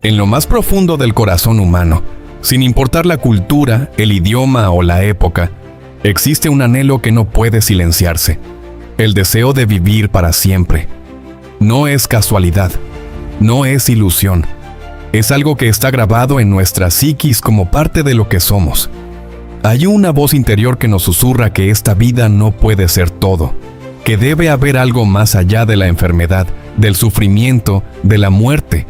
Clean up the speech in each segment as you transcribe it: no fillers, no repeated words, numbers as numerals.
En lo más profundo del corazón humano, sin importar la cultura, el idioma o la época, existe un anhelo que no puede silenciarse: el deseo de vivir para siempre. No es casualidad, no es ilusión. Es algo que está grabado en nuestra psiquis como parte de lo que somos. Hay una voz interior que nos susurra que esta vida no puede ser todo, que debe haber algo más allá de la enfermedad, del sufrimiento, de la muerte,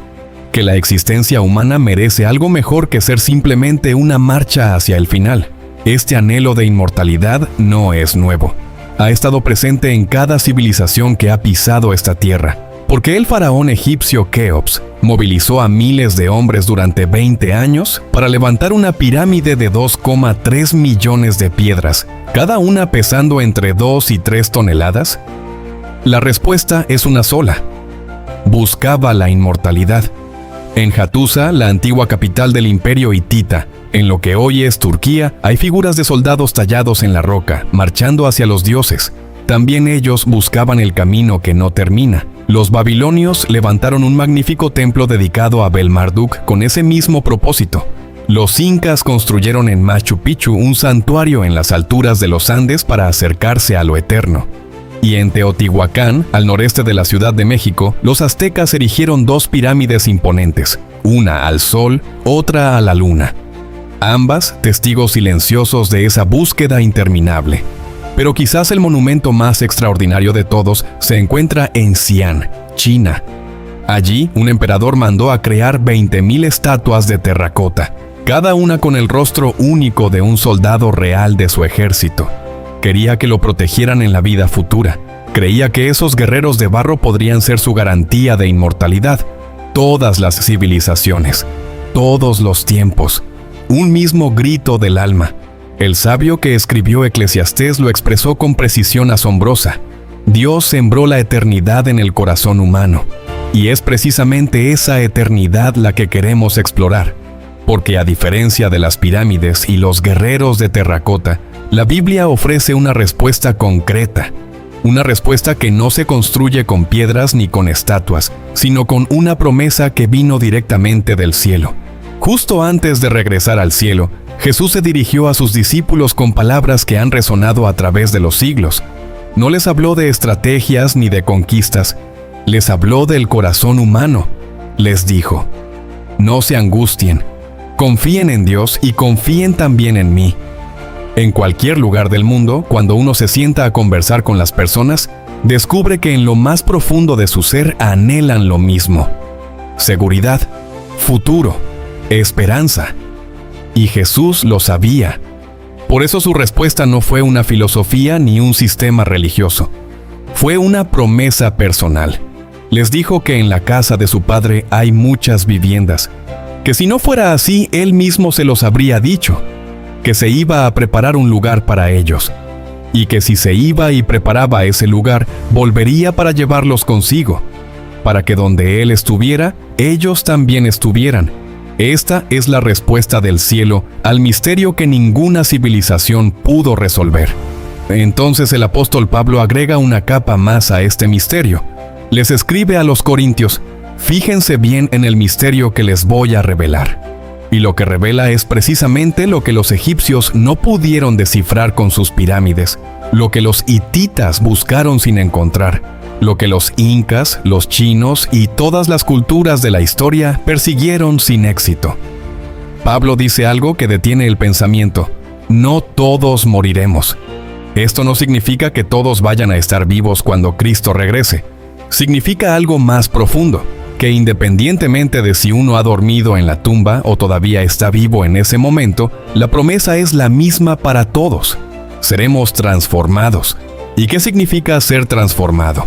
que la existencia humana merece algo mejor que ser simplemente una marcha hacia el final. Este anhelo de inmortalidad no es nuevo. Ha estado presente en cada civilización que ha pisado esta tierra. Porque el faraón egipcio Keops movilizó a miles de hombres durante 20 años para levantar una pirámide de 2,3 millones de piedras, cada una pesando entre 2 y 3 toneladas? La respuesta es una sola: buscaba la inmortalidad. En Hattusa, la antigua capital del imperio hitita, en lo que hoy es Turquía, hay figuras de soldados tallados en la roca, marchando hacia los dioses. También ellos buscaban el camino que no termina. Los babilonios levantaron un magnífico templo dedicado a Bel-Marduk con ese mismo propósito. Los incas construyeron en Machu Picchu un santuario en las alturas de los Andes para acercarse a lo eterno. Y en Teotihuacán, al noreste de la Ciudad de México, los aztecas erigieron 2 pirámides imponentes, una al sol, otra a la luna. Ambas testigos silenciosos de esa búsqueda interminable. Pero quizás el monumento más extraordinario de todos se encuentra en Xi'an, China. Allí, un emperador mandó a crear 20,000 estatuas de terracota, cada una con el rostro único de un soldado real de su ejército. Quería que lo protegieran en la vida futura. Creía que esos guerreros de barro podrían ser su garantía de inmortalidad. Todas las civilizaciones, todos los tiempos, un mismo grito del alma. El sabio que escribió Eclesiastés lo expresó con precisión asombrosa. Dios sembró la eternidad en el corazón humano, y es precisamente esa eternidad la que queremos explorar. Porque a diferencia de las pirámides y los guerreros de terracota, la Biblia ofrece una respuesta concreta. Una respuesta que no se construye con piedras ni con estatuas, sino con una promesa que vino directamente del cielo. Justo antes de regresar al cielo, Jesús se dirigió a sus discípulos con palabras que han resonado a través de los siglos. No les habló de estrategias ni de conquistas, les habló del corazón humano. Les dijo: no se angustien, confíen en Dios y confíen también en mí. En cualquier lugar del mundo, cuando uno se sienta a conversar con las personas, descubre que en lo más profundo de su ser anhelan lo mismo: seguridad, futuro, esperanza. Y Jesús lo sabía. Por eso su respuesta no fue una filosofía ni un sistema religioso. Fue una promesa personal. Les dijo que en la casa de su Padre hay muchas viviendas, que si no fuera así, Él mismo se los habría dicho, que se iba a preparar un lugar para ellos, y que si se iba y preparaba ese lugar, volvería para llevarlos consigo, para que donde Él estuviera, ellos también estuvieran. Esta es la respuesta del cielo al misterio que ninguna civilización pudo resolver. Entonces el apóstol Pablo agrega una capa más a este misterio. Les escribe a los corintios: fíjense bien en el misterio que les voy a revelar. Y lo que revela es precisamente lo que los egipcios no pudieron descifrar con sus pirámides, lo que los hititas buscaron sin encontrar, lo que los incas, los chinos y todas las culturas de la historia persiguieron sin éxito. Pablo dice algo que detiene el pensamiento: no todos moriremos. Esto no significa que todos vayan a estar vivos cuando Cristo regrese. Significa algo más profundo, que independientemente de si uno ha dormido en la tumba o todavía está vivo en ese momento, la promesa es la misma para todos: seremos transformados. ¿Y qué significa ser transformado?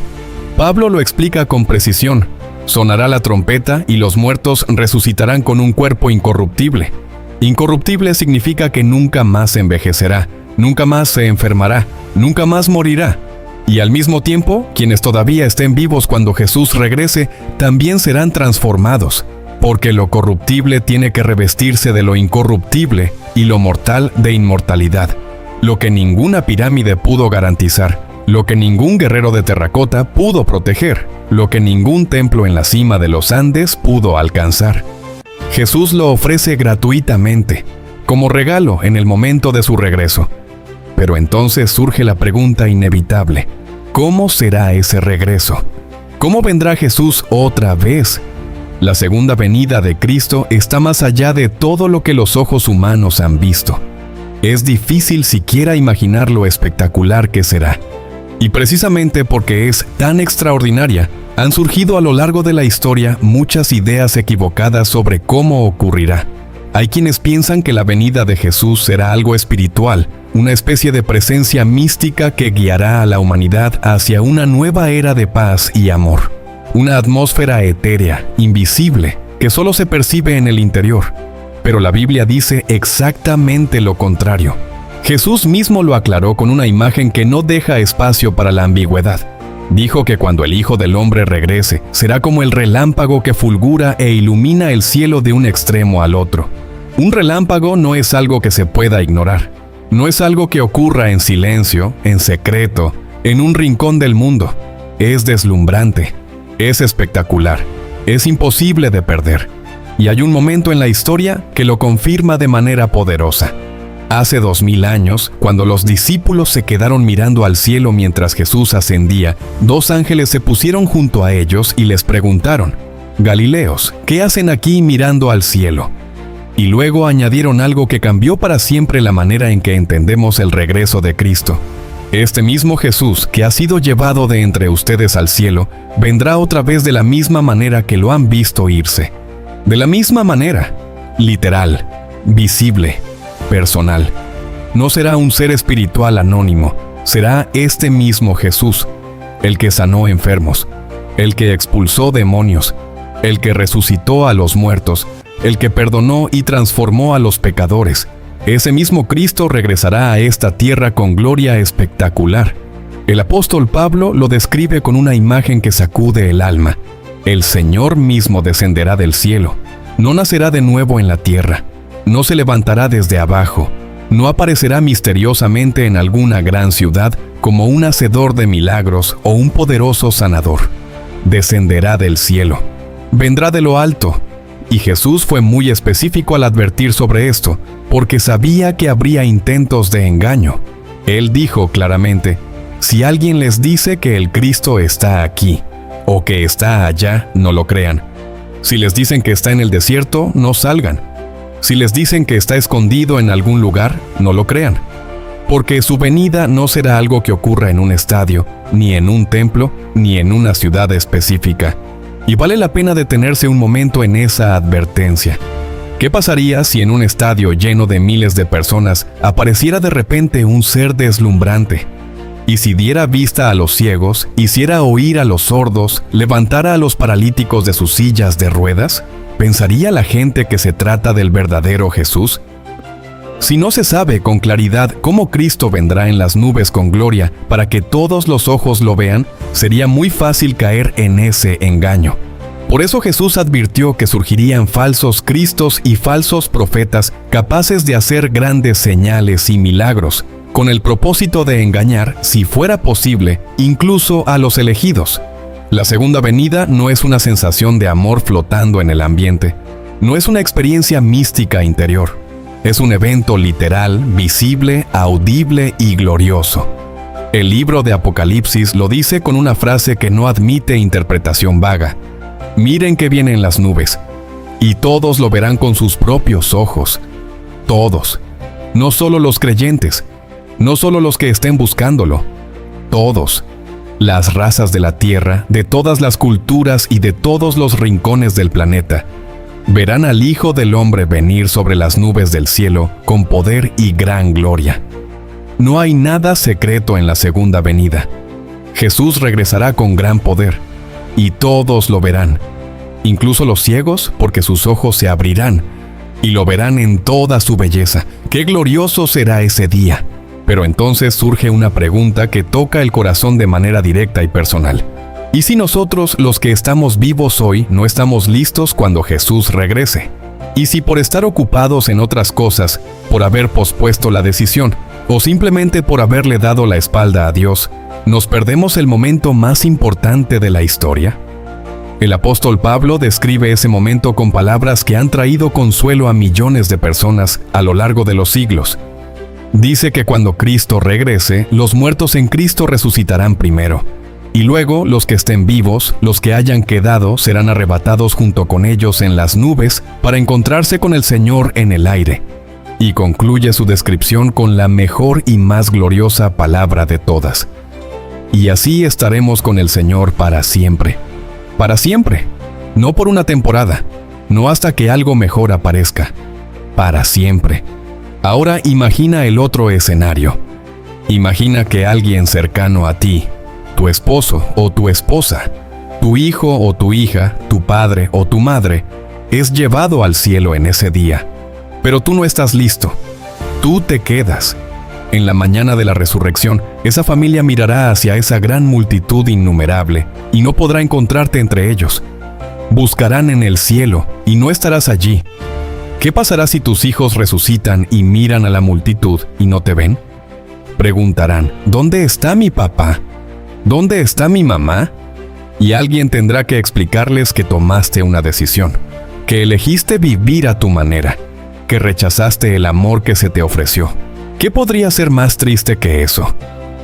Pablo lo explica con precisión: sonará la trompeta y los muertos resucitarán con un cuerpo incorruptible. Incorruptible significa que nunca más envejecerá, nunca más se enfermará, nunca más morirá. Y al mismo tiempo, quienes todavía estén vivos cuando Jesús regrese, también serán transformados, porque lo corruptible tiene que revestirse de lo incorruptible y lo mortal de inmortalidad, lo que ninguna pirámide pudo garantizar, lo que ningún guerrero de terracota pudo proteger, lo que ningún templo en la cima de los Andes pudo alcanzar. Jesús lo ofrece gratuitamente, como regalo en el momento de su regreso. Pero entonces surge la pregunta inevitable: ¿cómo será ese regreso? ¿Cómo vendrá Jesús otra vez? La segunda venida de Cristo está más allá de todo lo que los ojos humanos han visto. Es difícil siquiera imaginar lo espectacular que será. Y precisamente porque es tan extraordinaria, han surgido a lo largo de la historia muchas ideas equivocadas sobre cómo ocurrirá. Hay quienes piensan que la venida de Jesús será algo espiritual, una especie de presencia mística que guiará a la humanidad hacia una nueva era de paz y amor. Una atmósfera etérea, invisible, que solo se percibe en el interior. Pero la Biblia dice exactamente lo contrario. Jesús mismo lo aclaró con una imagen que no deja espacio para la ambigüedad. Dijo que cuando el Hijo del Hombre regrese, será como el relámpago que fulgura e ilumina el cielo de un extremo al otro. Un relámpago no es algo que se pueda ignorar. No es algo que ocurra en silencio, en secreto, en un rincón del mundo. Es deslumbrante, es espectacular, es imposible de perder. Y hay un momento en la historia que lo confirma de manera poderosa. Hace 2000 años, cuando los discípulos se quedaron mirando al cielo mientras Jesús ascendía, 2 ángeles se pusieron junto a ellos y les preguntaron: «Galileos, ¿qué hacen aquí mirando al cielo?». Y luego añadieron algo que cambió para siempre la manera en que entendemos el regreso de Cristo. Este mismo Jesús, que ha sido llevado de entre ustedes al cielo, vendrá otra vez de la misma manera que lo han visto irse. De la misma manera, literal, visible, personal. No será un ser espiritual anónimo, será este mismo Jesús, el que sanó enfermos, el que expulsó demonios, el que resucitó a los muertos, el que perdonó y transformó a los pecadores. Ese mismo Cristo regresará a esta tierra con gloria espectacular. El apóstol Pablo lo describe con una imagen que sacude el alma. El Señor mismo descenderá del cielo. No nacerá de nuevo en la tierra. No se levantará desde abajo. No aparecerá misteriosamente en alguna gran ciudad como un hacedor de milagros o un poderoso sanador. Descenderá del cielo. Vendrá de lo alto. Y Jesús fue muy específico al advertir sobre esto, porque sabía que habría intentos de engaño. Él dijo claramente: si alguien les dice que el Cristo está aquí, o que está allá, no lo crean. Si les dicen que está en el desierto, no salgan. Si les dicen que está escondido en algún lugar, no lo crean. Porque su venida no será algo que ocurra en un estadio, ni en un templo, ni en una ciudad específica. Y vale la pena detenerse un momento en esa advertencia. ¿Qué pasaría si en un estadio lleno de miles de personas apareciera de repente un ser deslumbrante? Y si diera vista a los ciegos, hiciera oír a los sordos, levantara a los paralíticos de sus sillas de ruedas, ¿pensaría la gente que se trata del verdadero Jesús? Si no se sabe con claridad cómo Cristo vendrá en las nubes con gloria para que todos los ojos lo vean, sería muy fácil caer en ese engaño. Por eso Jesús advirtió que surgirían falsos cristos y falsos profetas capaces de hacer grandes señales y milagros, con el propósito de engañar, si fuera posible, incluso a los elegidos. La segunda venida no es una sensación de amor flotando en el ambiente, no es una experiencia mística interior. Es un evento literal, visible, audible y glorioso. El libro de Apocalipsis lo dice con una frase que no admite interpretación vaga. Miren que vienen las nubes, y todos lo verán con sus propios ojos. Todos. No solo los creyentes, no solo los que estén buscándolo. Todos. Las razas de la tierra, de todas las culturas y de todos los rincones del planeta. Verán al Hijo del Hombre venir sobre las nubes del cielo con poder y gran gloria. No hay nada secreto en la segunda venida. Jesús regresará con gran poder, y todos lo verán, incluso los ciegos, porque sus ojos se abrirán, y lo verán en toda su belleza. ¡Qué glorioso será ese día! Pero entonces surge una pregunta que toca el corazón de manera directa y personal. ¿Y si nosotros, los que estamos vivos hoy, no estamos listos cuando Jesús regrese? ¿Y si por estar ocupados en otras cosas, por haber pospuesto la decisión, o simplemente por haberle dado la espalda a Dios, nos perdemos el momento más importante de la historia? El apóstol Pablo describe ese momento con palabras que han traído consuelo a millones de personas a lo largo de los siglos. Dice que cuando Cristo regrese, los muertos en Cristo resucitarán primero, y luego los que estén vivos, los que hayan quedado, serán arrebatados junto con ellos en las nubes para encontrarse con el Señor en el aire. Y concluye su descripción con la mejor y más gloriosa palabra de todas. Y así estaremos con el Señor para siempre. Para siempre. No por una temporada. No hasta que algo mejor aparezca. Para siempre. Ahora imagina el otro escenario. Imagina que alguien cercano a ti, tu esposo o tu esposa, tu hijo o tu hija, tu padre o tu madre, es llevado al cielo en ese día. Pero tú no estás listo. Tú te quedas. En la mañana de la resurrección, esa familia mirará hacia esa gran multitud innumerable y no podrá encontrarte entre ellos. Buscarán en el cielo y no estarás allí. ¿Qué pasará si tus hijos resucitan y miran a la multitud y no te ven? Preguntarán, ¿dónde está mi papá? ¿Dónde está mi mamá? Y alguien tendrá que explicarles que tomaste una decisión, que elegiste vivir a tu manera, que rechazaste el amor que se te ofreció. ¿Qué podría ser más triste que eso?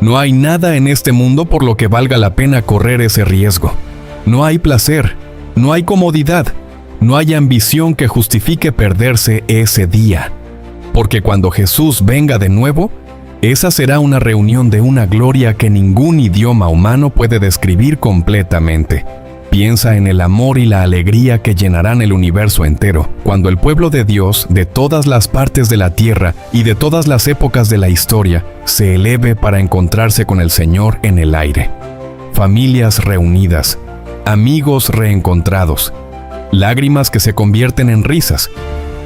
No hay nada en este mundo por lo que valga la pena correr ese riesgo. No hay placer, no hay comodidad, no hay ambición que justifique perderse ese día. Porque cuando Jesús venga de nuevo, esa será una reunión de una gloria que ningún idioma humano puede describir completamente. Piensa en el amor y la alegría que llenarán el universo entero, cuando el pueblo de Dios, de todas las partes de la tierra y de todas las épocas de la historia, se eleve para encontrarse con el Señor en el aire. Familias reunidas, amigos reencontrados, lágrimas que se convierten en risas,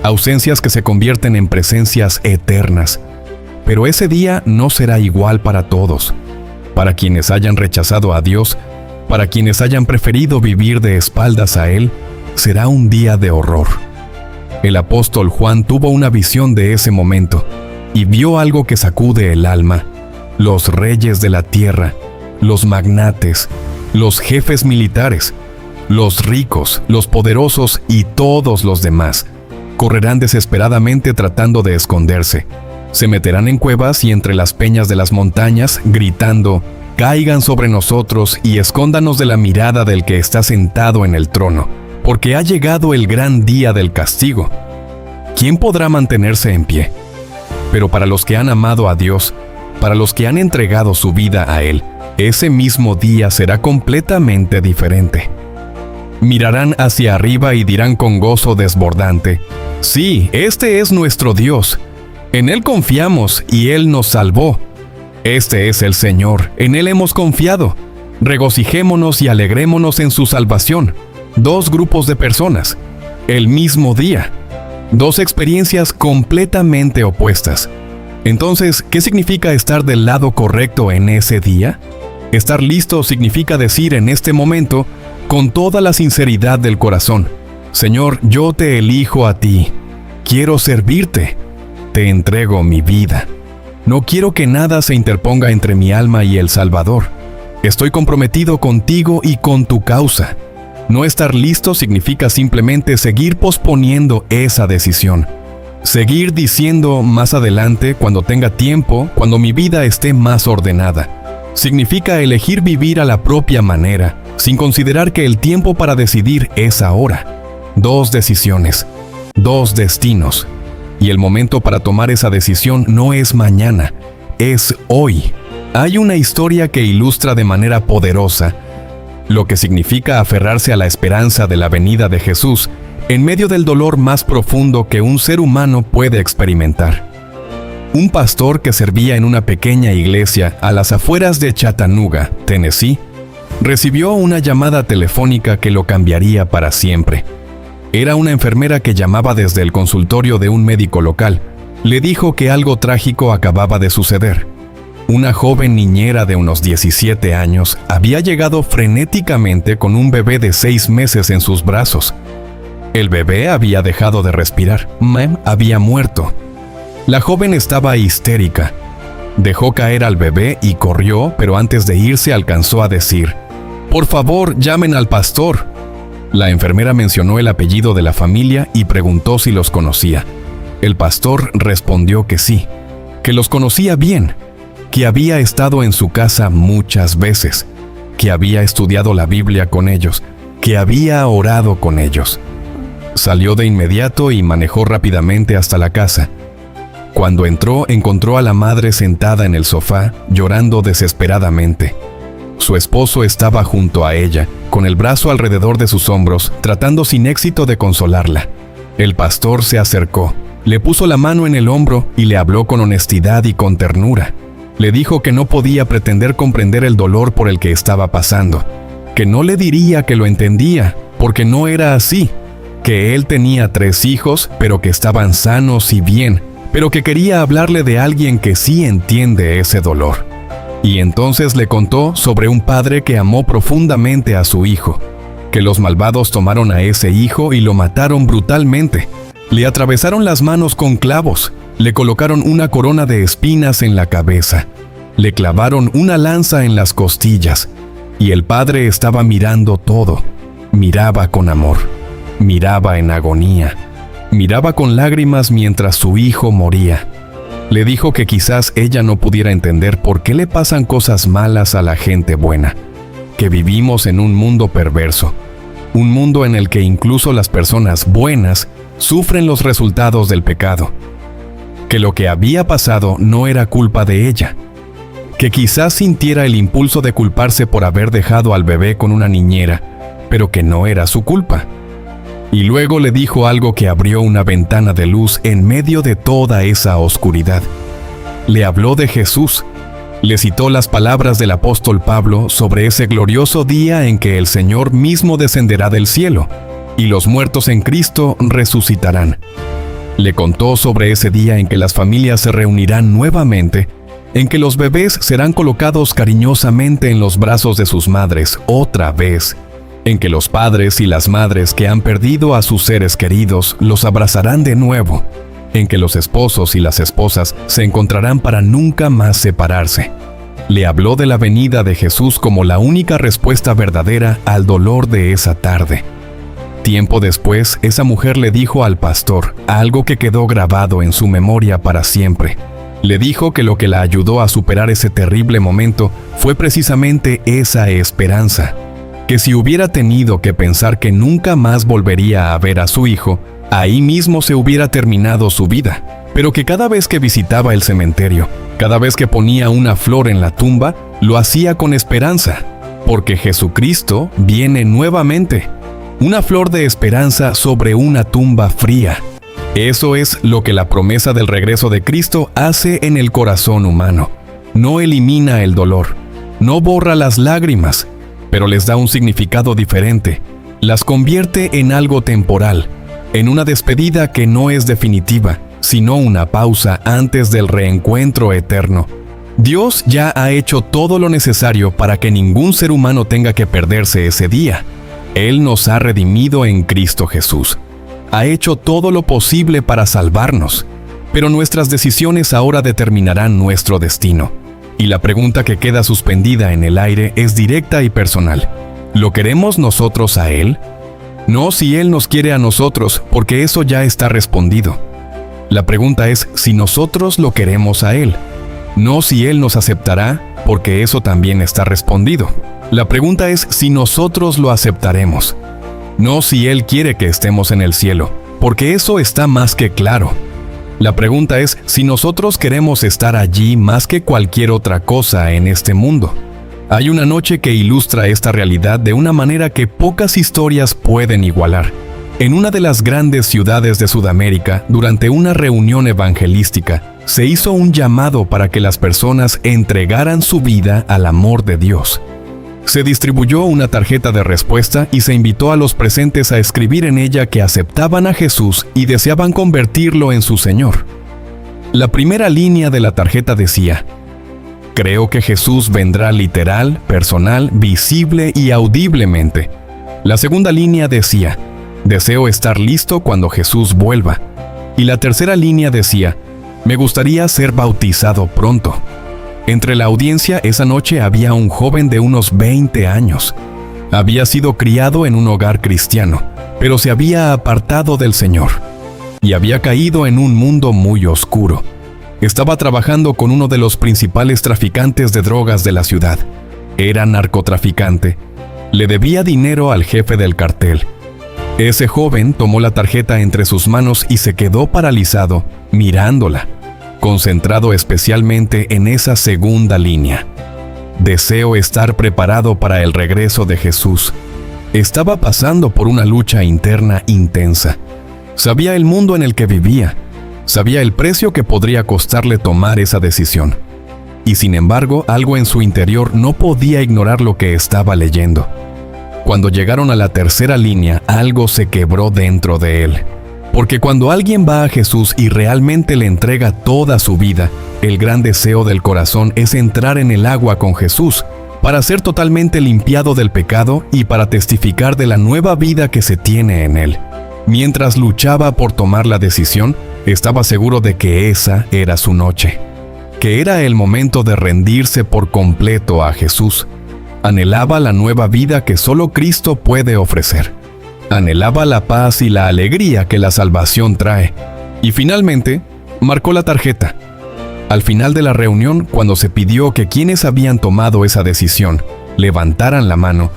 ausencias que se convierten en presencias eternas. Pero ese día no será igual para todos. Para quienes hayan rechazado a Dios, para quienes hayan preferido vivir de espaldas a Él, será un día de horror. El apóstol Juan tuvo una visión de ese momento y vio algo que sacude el alma. Los reyes de la tierra, los magnates, los jefes militares, los ricos, los poderosos y todos los demás correrán desesperadamente tratando de esconderse. Se meterán en cuevas y entre las peñas de las montañas, gritando: «Caigan sobre nosotros y escóndanos de la mirada del que está sentado en el trono, porque ha llegado el gran día del castigo». ¿Quién podrá mantenerse en pie? Pero para los que han amado a Dios, para los que han entregado su vida a Él, ese mismo día será completamente diferente. Mirarán hacia arriba y dirán con gozo desbordante: «Sí, este es nuestro Dios. En Él confiamos y Él nos salvó. Este es el Señor, en Él hemos confiado. Regocijémonos y alegrémonos en su salvación». Dos grupos de personas, el mismo día. Dos experiencias completamente opuestas. Entonces, ¿qué significa estar del lado correcto en ese día? Estar listo significa decir en este momento, con toda la sinceridad del corazón: «Señor, yo te elijo a ti. Quiero servirte. Te entrego mi vida. No quiero que nada se interponga entre mi alma y el Salvador. Estoy comprometido contigo y con tu causa». No estar listo significa simplemente seguir posponiendo esa decisión. Seguir diciendo más adelante, cuando tenga tiempo, cuando mi vida esté más ordenada. Significa elegir vivir a la propia manera, sin considerar que el tiempo para decidir es ahora. Dos decisiones, dos destinos. Y el momento para tomar esa decisión no es mañana, es hoy. Hay una historia que ilustra de manera poderosa lo que significa aferrarse a la esperanza de la venida de Jesús en medio del dolor más profundo que un ser humano puede experimentar. Un pastor que servía en una pequeña iglesia a las afueras de Chattanooga, Tennessee, recibió una llamada telefónica que lo cambiaría para siempre. Era una enfermera que llamaba desde el consultorio de un médico local. Le dijo que algo trágico acababa de suceder. Una joven niñera de unos 17 años había llegado frenéticamente con un bebé de 6 meses en sus brazos. El bebé había dejado de respirar. Había muerto. La joven estaba histérica. Dejó caer al bebé y corrió, pero antes de irse alcanzó a decir: «Por favor, llamen al pastor. La enfermera mencionó el apellido de la familia y preguntó si los conocía. El pastor respondió que sí, que los conocía bien, que había estado en su casa muchas veces, que había estudiado la Biblia con ellos, que había orado con ellos. Salió de inmediato y manejó rápidamente hasta la casa. Cuando entró, encontró a la madre sentada en el sofá, llorando desesperadamente. Su esposo estaba junto a ella, con el brazo alrededor de sus hombros, tratando sin éxito de consolarla. El pastor se acercó, le puso la mano en el hombro y le habló con honestidad y con ternura. Le dijo que no podía pretender comprender el dolor por el que estaba pasando, que no le diría que lo entendía, porque no era así, que él tenía 3 hijos, pero que estaban sanos y bien, pero que quería hablarle de alguien que sí entiende ese dolor. Y entonces le contó sobre un padre que amó profundamente a su hijo, que los malvados tomaron a ese hijo y lo mataron brutalmente. Le atravesaron las manos con clavos, le colocaron una corona de espinas en la cabeza, le clavaron una lanza en las costillas, y el padre estaba mirando todo, miraba con amor, miraba en agonía, miraba con lágrimas mientras su hijo moría. Le dijo que quizás ella no pudiera entender por qué le pasan cosas malas a la gente buena, que vivimos en un mundo perverso, un mundo en el que incluso las personas buenas sufren los resultados del pecado, que lo que había pasado no era culpa de ella, que quizás sintiera el impulso de culparse por haber dejado al bebé con una niñera, pero que no era su culpa. Y luego le dijo algo que abrió una ventana de luz en medio de toda esa oscuridad. Le habló de Jesús. Le citó las palabras del apóstol Pablo sobre ese glorioso día en que el Señor mismo descenderá del cielo, y los muertos en Cristo resucitarán. Le contó sobre ese día en que las familias se reunirán nuevamente, en que los bebés serán colocados cariñosamente en los brazos de sus madres otra vez, en que los padres y las madres que han perdido a sus seres queridos los abrazarán de nuevo, en que los esposos y las esposas se encontrarán para nunca más separarse. Le habló de la venida de Jesús como la única respuesta verdadera al dolor de esa tarde. Tiempo después, esa mujer le dijo al pastor algo que quedó grabado en su memoria para siempre. Le dijo que lo que la ayudó a superar ese terrible momento fue precisamente esa esperanza, que si hubiera tenido que pensar que nunca más volvería a ver a su hijo, ahí mismo se hubiera terminado su vida, pero que cada vez que visitaba el cementerio, cada vez que ponía una flor en la tumba, lo hacía con esperanza, porque Jesucristo viene nuevamente. Una flor de esperanza sobre una tumba fría. Eso es lo que la promesa del regreso de Cristo hace en el corazón humano. No elimina el dolor, no borra las lágrimas, pero les da un significado diferente. Las convierte en algo temporal, en una despedida que no es definitiva, sino una pausa antes del reencuentro eterno. Dios ya ha hecho todo lo necesario para que ningún ser humano tenga que perderse ese día. Él nos ha redimido en Cristo Jesús. Ha hecho todo lo posible para salvarnos, pero nuestras decisiones ahora determinarán nuestro destino. Y la pregunta que queda suspendida en el aire es directa y personal. ¿Lo queremos nosotros a Él? No si Él nos quiere a nosotros, porque eso ya está respondido. La pregunta es si nosotros lo queremos a Él. No si Él nos aceptará, porque eso también está respondido. La pregunta es si nosotros lo aceptaremos. No si Él quiere que estemos en el cielo, porque eso está más que claro. La pregunta es si nosotros queremos estar allí más que cualquier otra cosa en este mundo. Hay una noche que ilustra esta realidad de una manera que pocas historias pueden igualar. En una de las grandes ciudades de Sudamérica, durante una reunión evangelística, se hizo un llamado para que las personas entregaran su vida al amor de Dios. Se distribuyó una tarjeta de respuesta y se invitó a los presentes a escribir en ella que aceptaban a Jesús y deseaban convertirlo en su Señor. La primera línea de la tarjeta decía: creo que Jesús vendrá literal, personal, visible y audiblemente. La segunda línea decía: deseo estar listo cuando Jesús vuelva. Y la tercera línea decía: me gustaría ser bautizado pronto. Entre la audiencia esa noche había un joven de unos 20 años. Había sido criado en un hogar cristiano, pero se había apartado del Señor y había caído en un mundo muy oscuro. Estaba trabajando con uno de los principales traficantes de drogas de la ciudad. Era narcotraficante. Le debía dinero al jefe del cartel. Ese joven tomó la tarjeta entre sus manos y se quedó paralizado, mirándola, concentrado especialmente en esa segunda línea. Deseo estar preparado para el regreso de Jesús. Estaba pasando por una lucha interna intensa. Sabía el mundo en el que vivía. Sabía el precio que podría costarle tomar esa decisión. Y sin embargo, algo en su interior no podía ignorar lo que estaba leyendo. Cuando llegaron a la tercera línea, algo se quebró dentro de él. Porque cuando alguien va a Jesús y realmente le entrega toda su vida, el gran deseo del corazón es entrar en el agua con Jesús, para ser totalmente limpiado del pecado y para testificar de la nueva vida que se tiene en él. Mientras luchaba por tomar la decisión, estaba seguro de que esa era su noche, que era el momento de rendirse por completo a Jesús. Anhelaba la nueva vida que solo Cristo puede ofrecer. Anhelaba la paz y la alegría que la salvación trae. Y finalmente, marcó la tarjeta. Al final de la reunión, cuando se pidió que quienes habían tomado esa decisión levantaran la mano,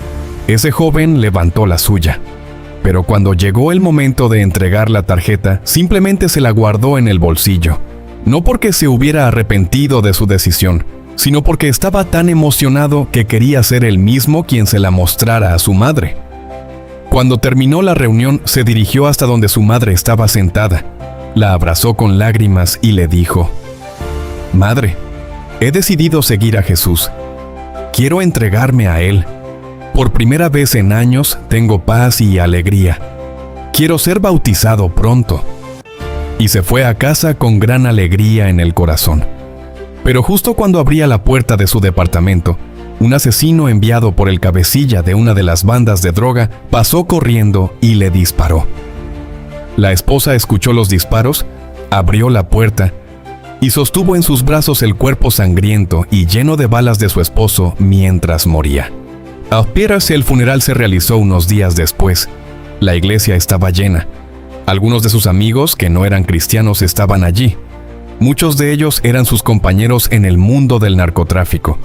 ese joven levantó la suya. Pero cuando llegó el momento de entregar la tarjeta, simplemente se la guardó en el bolsillo. No porque se hubiera arrepentido de su decisión, sino porque estaba tan emocionado que quería ser él mismo quien se la mostrara a su madre. Cuando terminó la reunión, se dirigió hasta donde su madre estaba sentada. La abrazó con lágrimas y le dijo: «Madre, he decidido seguir a Jesús. Quiero entregarme a Él. Por primera vez en años tengo paz y alegría. Quiero ser bautizado pronto». Y se fue a casa con gran alegría en el corazón. Pero justo cuando abría la puerta de su departamento, un asesino enviado por el cabecilla de una de las bandas de droga pasó corriendo y le disparó. La esposa escuchó los disparos, abrió la puerta y sostuvo en sus brazos el cuerpo sangriento y lleno de balas de su esposo mientras moría. Apenas el funeral se realizó unos días después. La iglesia estaba llena. Algunos de sus amigos, que no eran cristianos, estaban allí. Muchos de ellos eran sus compañeros en el mundo del narcotráfico.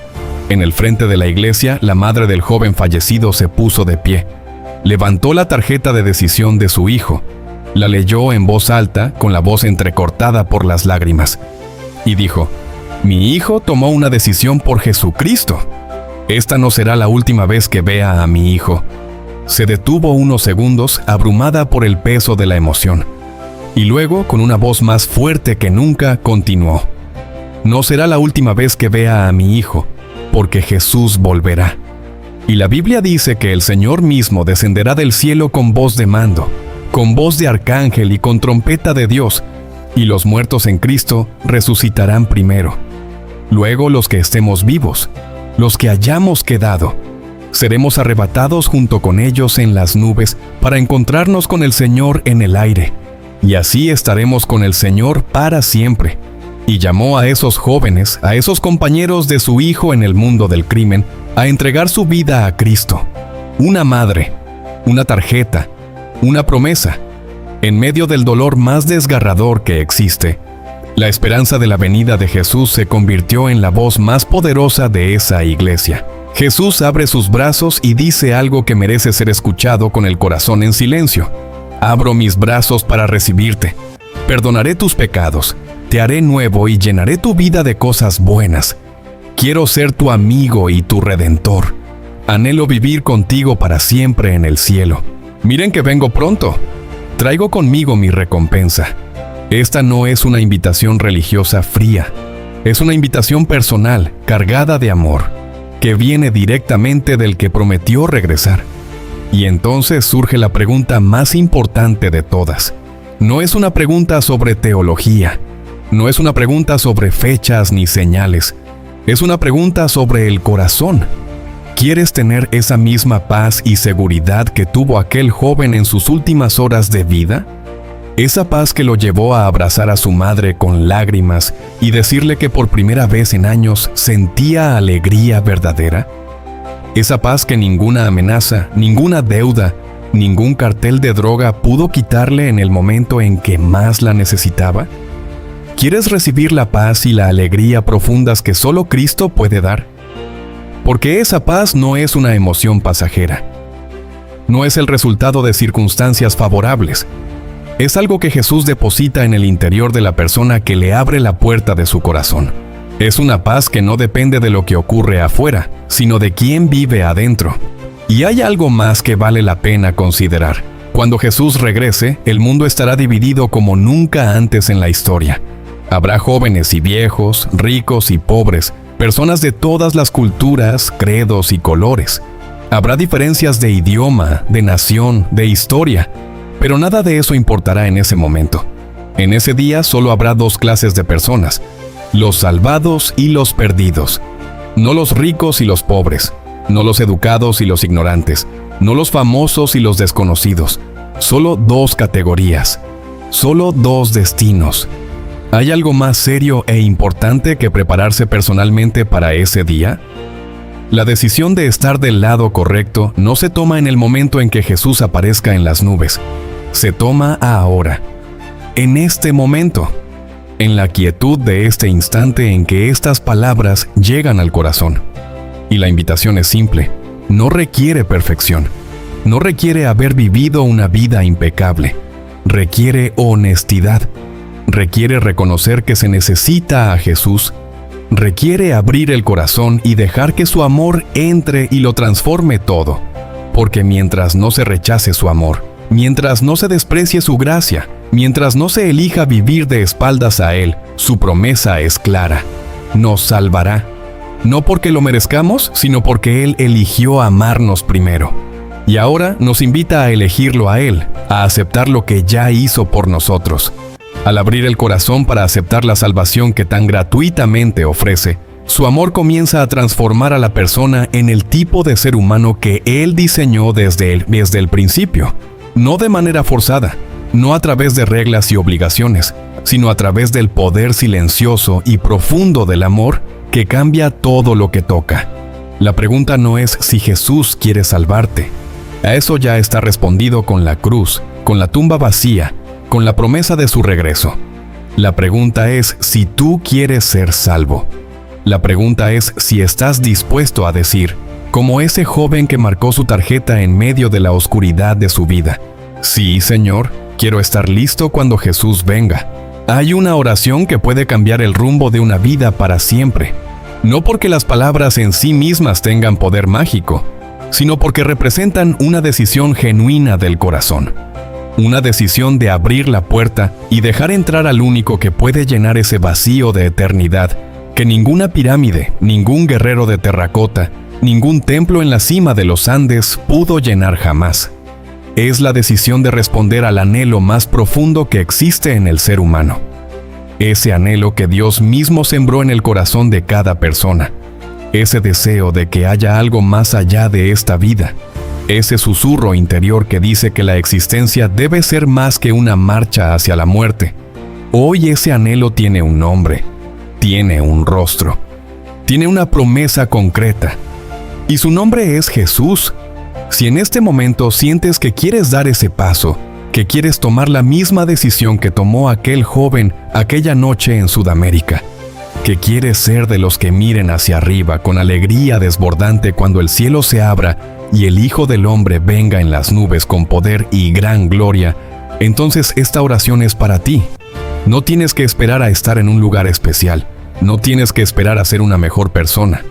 En el frente de la iglesia, la madre del joven fallecido se puso de pie. Levantó la tarjeta de decisión de su hijo. La leyó en voz alta, con la voz entrecortada por las lágrimas. Y dijo: «Mi hijo tomó una decisión por Jesucristo. Esta no será la última vez que vea a mi hijo». Se detuvo unos segundos, abrumada por el peso de la emoción. Y luego, con una voz más fuerte que nunca, continuó: «No será la última vez que vea a mi hijo, porque Jesús volverá. Y la Biblia dice que el Señor mismo descenderá del cielo con voz de mando, con voz de arcángel y con trompeta de Dios, y los muertos en Cristo resucitarán primero. Luego los que estemos vivos, los que hayamos quedado, seremos arrebatados junto con ellos en las nubes para encontrarnos con el Señor en el aire, y así estaremos con el Señor para siempre». Y llamó a esos jóvenes, a esos compañeros de su hijo en el mundo del crimen, a entregar su vida a Cristo. Una madre, una tarjeta, una promesa. En medio del dolor más desgarrador que existe, la esperanza de la venida de Jesús se convirtió en la voz más poderosa de esa iglesia. Jesús abre sus brazos y dice algo que merece ser escuchado con el corazón en silencio. «Abro mis brazos para recibirte. Perdonaré tus pecados. Te haré nuevo y llenaré tu vida de cosas buenas. Quiero ser tu amigo y tu redentor. Anhelo vivir contigo para siempre en el cielo. Miren que vengo pronto. Traigo conmigo mi recompensa». Esta no es una invitación religiosa fría. Es una invitación personal, cargada de amor, que viene directamente del que prometió regresar. Y entonces surge la pregunta más importante de todas. No es una pregunta sobre teología. No es una pregunta sobre fechas ni señales. Es una pregunta sobre el corazón. ¿Quieres tener esa misma paz y seguridad que tuvo aquel joven en sus últimas horas de vida? Esa paz que lo llevó a abrazar a su madre con lágrimas y decirle que por primera vez en años sentía alegría verdadera. Esa paz que ninguna amenaza, ninguna deuda, ningún cartel de droga pudo quitarle en el momento en que más la necesitaba. ¿Quieres recibir la paz y la alegría profundas que solo Cristo puede dar? Porque esa paz no es una emoción pasajera. No es el resultado de circunstancias favorables. Es algo que Jesús deposita en el interior de la persona que le abre la puerta de su corazón. Es una paz que no depende de lo que ocurre afuera, sino de quién vive adentro. Y hay algo más que vale la pena considerar. Cuando Jesús regrese, el mundo estará dividido como nunca antes en la historia. Habrá jóvenes y viejos, ricos y pobres, personas de todas las culturas, credos y colores. Habrá diferencias de idioma, de nación, de historia, pero nada de eso importará en ese momento. En ese día solo habrá dos clases de personas: los salvados y los perdidos. No los ricos y los pobres, no los educados y los ignorantes, no los famosos y los desconocidos. Solo dos categorías, solo dos destinos. ¿Hay algo más serio e importante que prepararse personalmente para ese día? La decisión de estar del lado correcto no se toma en el momento en que Jesús aparezca en las nubes. Se toma ahora, en este momento, en la quietud de este instante en que estas palabras llegan al corazón. Y la invitación es simple: no requiere perfección, no requiere haber vivido una vida impecable, requiere honestidad, requiere reconocer que se necesita a Jesús, requiere abrir el corazón y dejar que su amor entre y lo transforme todo, porque mientras no se rechace su amor, mientras no se desprecie su gracia, mientras no se elija vivir de espaldas a Él, su promesa es clara: nos salvará. No porque lo merezcamos, sino porque Él eligió amarnos primero. Y ahora nos invita a elegirlo a Él, a aceptar lo que ya hizo por nosotros. Al abrir el corazón para aceptar la salvación que tan gratuitamente ofrece, su amor comienza a transformar a la persona en el tipo de ser humano que Él diseñó desde el principio. No de manera forzada, no a través de reglas y obligaciones, sino a través del poder silencioso y profundo del amor que cambia todo lo que toca. La pregunta no es si Jesús quiere salvarte. A eso ya está respondido con la cruz, con la tumba vacía, con la promesa de su regreso. La pregunta es si tú quieres ser salvo. La pregunta es si estás dispuesto a decir, como ese joven que marcó su tarjeta en medio de la oscuridad de su vida: sí, Señor, quiero estar listo cuando Jesús venga. Hay una oración que puede cambiar el rumbo de una vida para siempre. No porque las palabras en sí mismas tengan poder mágico, sino porque representan una decisión genuina del corazón. Una decisión de abrir la puerta y dejar entrar al único que puede llenar ese vacío de eternidad que ninguna pirámide, ningún guerrero de terracota, ningún templo en la cima de los Andes pudo llenar jamás. Es la decisión de responder al anhelo más profundo que existe en el ser humano. Ese anhelo que Dios mismo sembró en el corazón de cada persona. Ese deseo de que haya algo más allá de esta vida. Ese susurro interior que dice que la existencia debe ser más que una marcha hacia la muerte. Hoy ese anhelo tiene un nombre, tiene un rostro, tiene una promesa concreta. Y su nombre es Jesús. Si en este momento sientes que quieres dar ese paso, que quieres tomar la misma decisión que tomó aquel joven aquella noche en Sudamérica, que quieres ser de los que miren hacia arriba con alegría desbordante cuando el cielo se abra y el Hijo del Hombre venga en las nubes con poder y gran gloria, entonces esta oración es para ti. No tienes que esperar a estar en un lugar especial, no tienes que esperar a ser una mejor persona.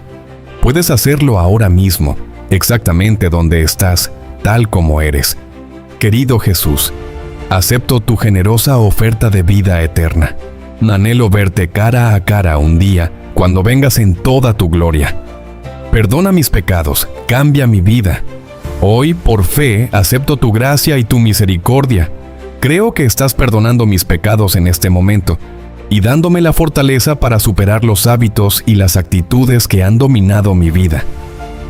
Puedes hacerlo ahora mismo, exactamente donde estás, tal como eres. Querido Jesús, acepto tu generosa oferta de vida eterna. Anhelo verte cara a cara un día, cuando vengas en toda tu gloria. Perdona mis pecados, cambia mi vida. Hoy, por fe, acepto tu gracia y tu misericordia. Creo que estás perdonando mis pecados en este momento y dándome la fortaleza para superar los hábitos y las actitudes que han dominado mi vida.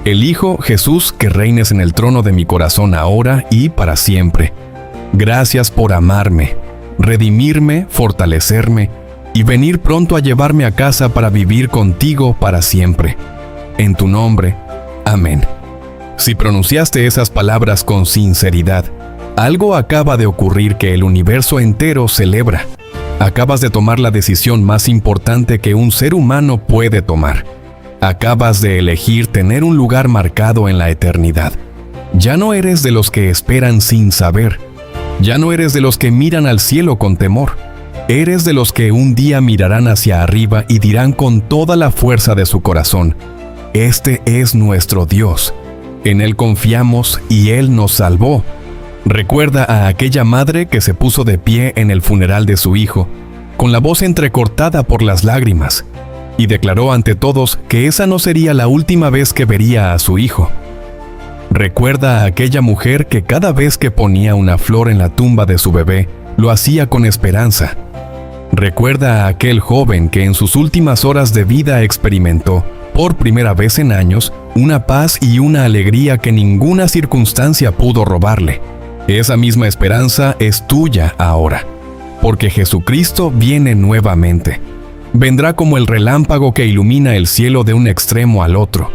Elijo, Jesús, que reines en el trono de mi corazón ahora y para siempre. Gracias por amarme, redimirme, fortalecerme y venir pronto a llevarme a casa para vivir contigo para siempre. En tu nombre, amén. Si pronunciaste esas palabras con sinceridad, algo acaba de ocurrir que el universo entero celebra. Acabas de tomar la decisión más importante que un ser humano puede tomar. Acabas de elegir tener un lugar marcado en la eternidad. Ya no eres de los que esperan sin saber. Ya no eres de los que miran al cielo con temor. Eres de los que un día mirarán hacia arriba y dirán con toda la fuerza de su corazón: este es nuestro Dios. En Él confiamos y Él nos salvó. Recuerda a aquella madre que se puso de pie en el funeral de su hijo, con la voz entrecortada por las lágrimas, y declaró ante todos que esa no sería la última vez que vería a su hijo. Recuerda a aquella mujer que cada vez que ponía una flor en la tumba de su bebé, lo hacía con esperanza. Recuerda a aquel joven que en sus últimas horas de vida experimentó, por primera vez en años, una paz y una alegría que ninguna circunstancia pudo robarle. Esa misma esperanza es tuya ahora, porque Jesucristo viene nuevamente. Vendrá como el relámpago que ilumina el cielo de un extremo al otro.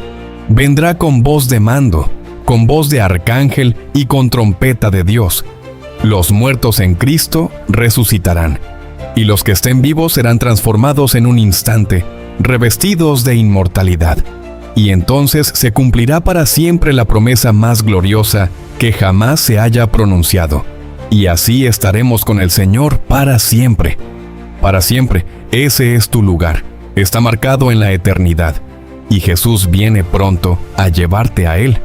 Vendrá con voz de mando, con voz de arcángel y con trompeta de Dios. Los muertos en Cristo resucitarán, y los que estén vivos serán transformados en un instante, revestidos de inmortalidad. Y entonces se cumplirá para siempre la promesa más gloriosa que jamás se haya pronunciado. Y así estaremos con el Señor para siempre. Para siempre, ese es tu lugar. Está marcado en la eternidad. Y Jesús viene pronto a llevarte a Él.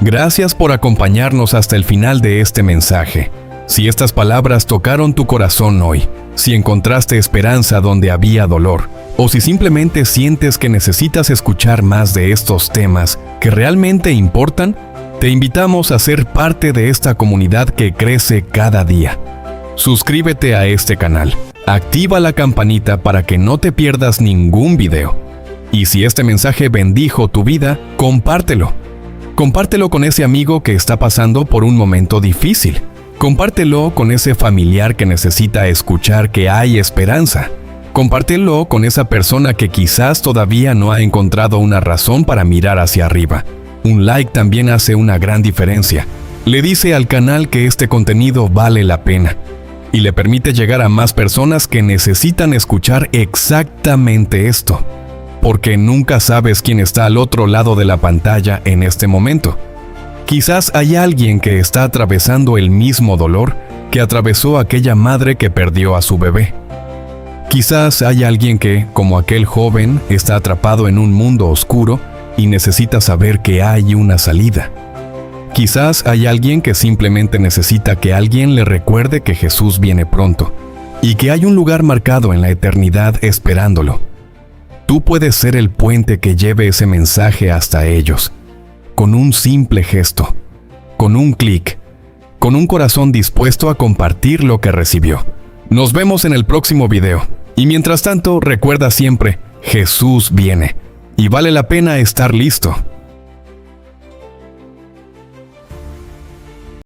Gracias por acompañarnos hasta el final de este mensaje. Si estas palabras tocaron tu corazón hoy, si encontraste esperanza donde había dolor, o si simplemente sientes que necesitas escuchar más de estos temas que realmente importan, te invitamos a ser parte de esta comunidad que crece cada día. Suscríbete a este canal, activa la campanita para que no te pierdas ningún video. Y si este mensaje bendijo tu vida, compártelo. Compártelo con ese amigo que está pasando por un momento difícil. Compártelo con ese familiar que necesita escuchar que hay esperanza. Compártelo con esa persona que quizás todavía no ha encontrado una razón para mirar hacia arriba. Un like también hace una gran diferencia. Le dice al canal que este contenido vale la pena y le permite llegar a más personas que necesitan escuchar exactamente esto. Porque nunca sabes quién está al otro lado de la pantalla en este momento. Quizás hay alguien que está atravesando el mismo dolor que atravesó aquella madre que perdió a su bebé. Quizás hay alguien que, como aquel joven, está atrapado en un mundo oscuro y necesita saber que hay una salida. Quizás hay alguien que simplemente necesita que alguien le recuerde que Jesús viene pronto y que hay un lugar marcado en la eternidad esperándolo. Tú puedes ser el puente que lleve ese mensaje hasta ellos, con un simple gesto, con un clic, con un corazón dispuesto a compartir lo que recibió. Nos vemos en el próximo video. Y mientras tanto, recuerda siempre, Jesús viene. Y vale la pena estar listo.